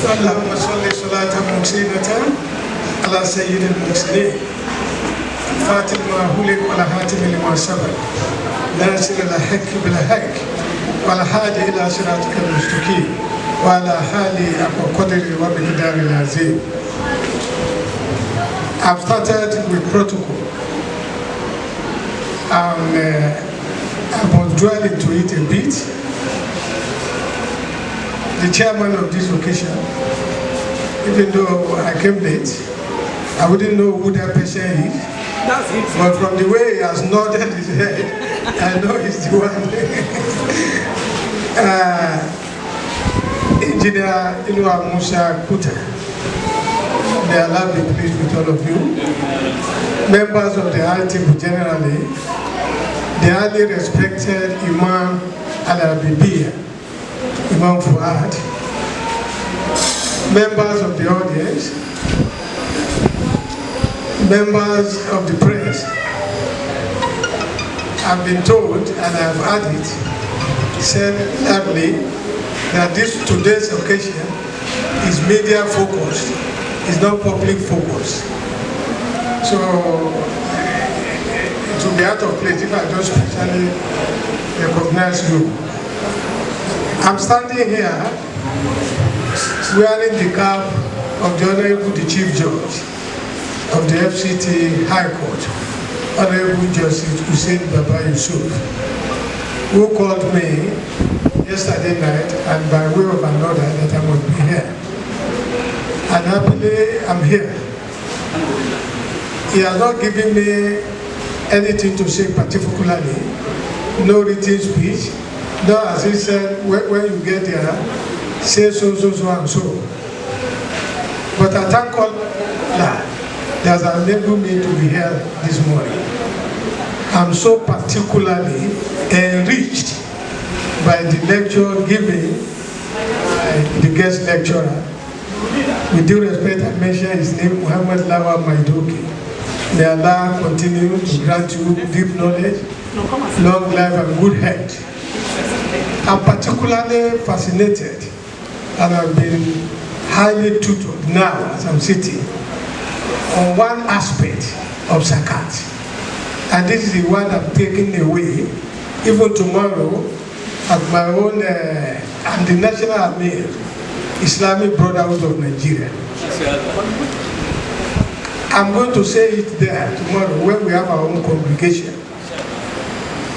اللهم صل صلاة مكسينة على سيد المرسلين الفاتح ما هلك ولا هاتم لما سبق ناصر الحق بالحق ولا حاجة إلى صراطك المستقيم وعلى حالي أبو قدر وبقدار العظيم. I've started with protocol. I was dwelling to it a bit. The chairman of this occasion, even though I came late, I wouldn't know who that person is. That's it. But from the way he has nodded his head, I know he's the one. Engineer Ilua Musa Kuta, may Allah be pleased with all of you. Members of the high table generally, the highly respected Imam Al-Habibiyyah, Imam Fuad, members of the audience, members of the press. I've been told, and I've had it said early, that today's occasion is media focused, it's not public focused. So it will be out of place if I don't specially recognize you. I'm standing here wearing the cap of the Honorable Chief Judge of the Fct High Court, Honorable Justice Hussein Baba Yusuf, who called me yesterday night and by way of another that I must be here. And happily I'm here. He has not given me anything to say particularly, no written speech. No, as he said, when you get there, say so and so. But I thank God that has enabled me to be here this morning. I'm so particularly enriched by the lecture given by the guest lecturer. With due respect, I mention his name, Muhammad Lawa Maidoki. May Allah continue to grant you deep knowledge, long life and good health. I'm particularly fascinated and I've been highly tutored now as I'm sitting on one aspect of Zakat. And this is the one I'm taking away even tomorrow at my own, I'm the National Amir, Islamic Brotherhood of Nigeria. I'm going to say it there tomorrow when we have our own congregation.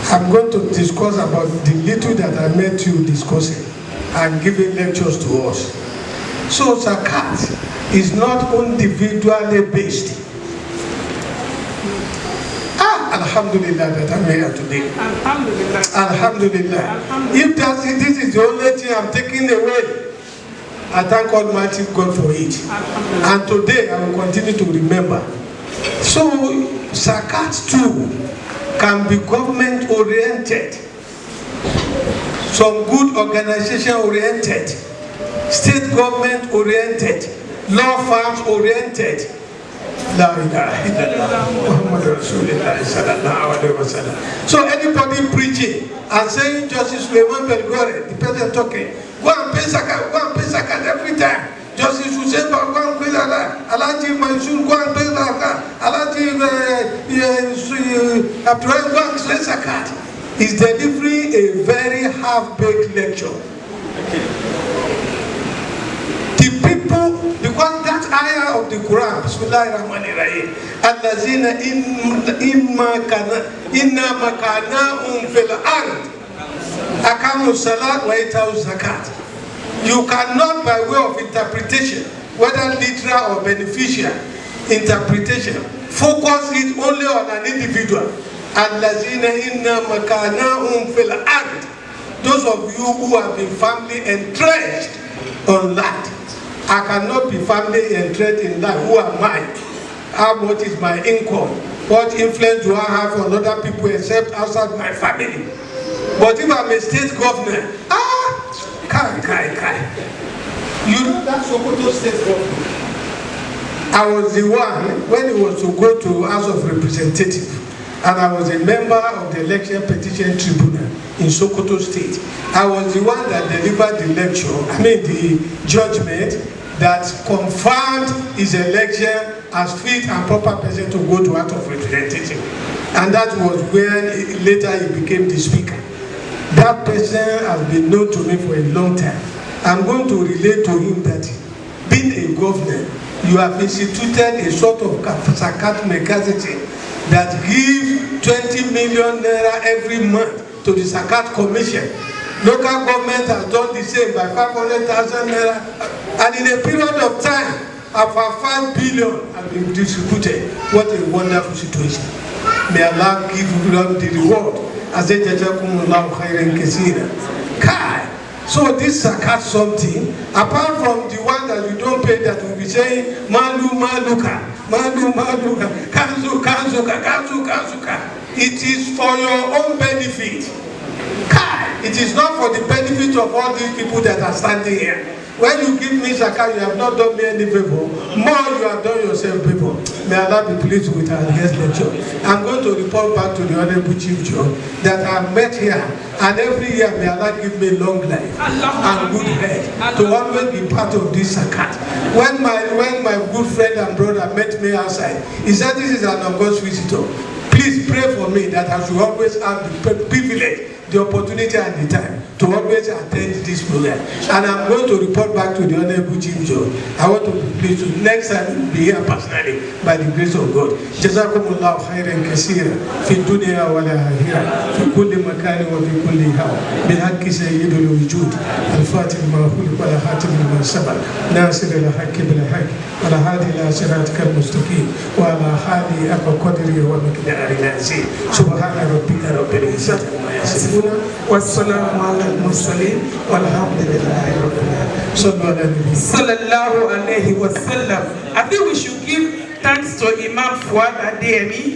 I'm going to discuss about the little that I met you discussing and giving lectures to us. So Zakat is not individually based. Alhamdulillah that I'm here today. Alhamdulillah. Alhamdulillah. If this is the only thing I'm taking away, I thank Almighty God for it. And today I will continue to remember. So Zakat too can be government oriented, some good organization oriented, state government oriented, law firms oriented. La ilaha illallah Muhammad Rasulullah sallallahu alaihi wasallam. So anybody preaching and saying Justice Belgore, the person talking, go and pay zakat every time. Justice Hussein, go and pay zakat. Alaji Mansour, go and pay zakat. Alaji Abdurrahman, go and pay zakat. Is delivering a very half-baked lecture. The people, because that ayah of the Quran, Bismillahirrahmanirrahim, Allazina inna makana'um fil ard akamu salat wa ita'u zakat. You cannot, by way of interpretation, whether literal or beneficial interpretation, focus it only on an individual. Allazina inna makana'um fil ard. Those of you who have been firmly entrenched on land. I cannot be firmly entrenched in life. Who am I? How much is my income? What influence do I have on other people except outside my family? But if I'm a state governor, you know that Sokoto state governor? I was the one, when it was to go to House of Representatives, and I was a member of the Election Petition Tribunal in Sokoto State. I was the one that delivered the lecture, the judgment that confirmed his election as fit and proper person to go to House of Representatives. And that was when later he became the speaker. That person has been known to me for a long time. I'm going to relate to him that being a governor, you have instituted a sort of Zakat mechanism that gives 20 million naira every month to the Zakat Commission. Local government has done the same by 500,000 naira, and in a period of time, about 5 billion have been distributed. What a wonderful situation. May Allah give you the reward. So this Zakat something, apart from the one that you don't pay, that will be saying, Malu Maluka, Malu Maluka, Kanzu, Kanzuka, Kanzu, Kanzuka. It is for your own benefit. It is not for the benefit of all these people that are standing here. When you give me Zakat, you have not done me any favor. More you have done yourself favor. May Allah be pleased with our guest lecture. I'm going to report back to the Honorable Chief Judge that I met here, and every year may Allah give me long life and good health to always be part of this Zakat. When my good friend and brother met me outside, he said this is an August visitor. Please pray for me that I should always have the privilege, the opportunity and the time to always attend this program. And I'm going to report back to the Honorable Chief Judge. I want to be pleased to next time be here personally by the grace of God. Jazakumullahu khairan kaseera fi dunya wal akhirah fi kulli makan wa fi kulli haw bil haqqi sayyidul wujud al-fatih al-mahfuz wa al-khatim lima sabaq nasir al-haqqi bil haqq wa al-hadi ila siratikal mustaqim wa ala hadi aqwa qadri wa miqdari al-azim subhana rabbika rabbil izzati amma yasifun wa salamun ala al-mursalin walhamdulillahi rabbil alamin. Sallallahu alayhi wa sallam. I think we should give thanks to Imam Fuad Adeyemi.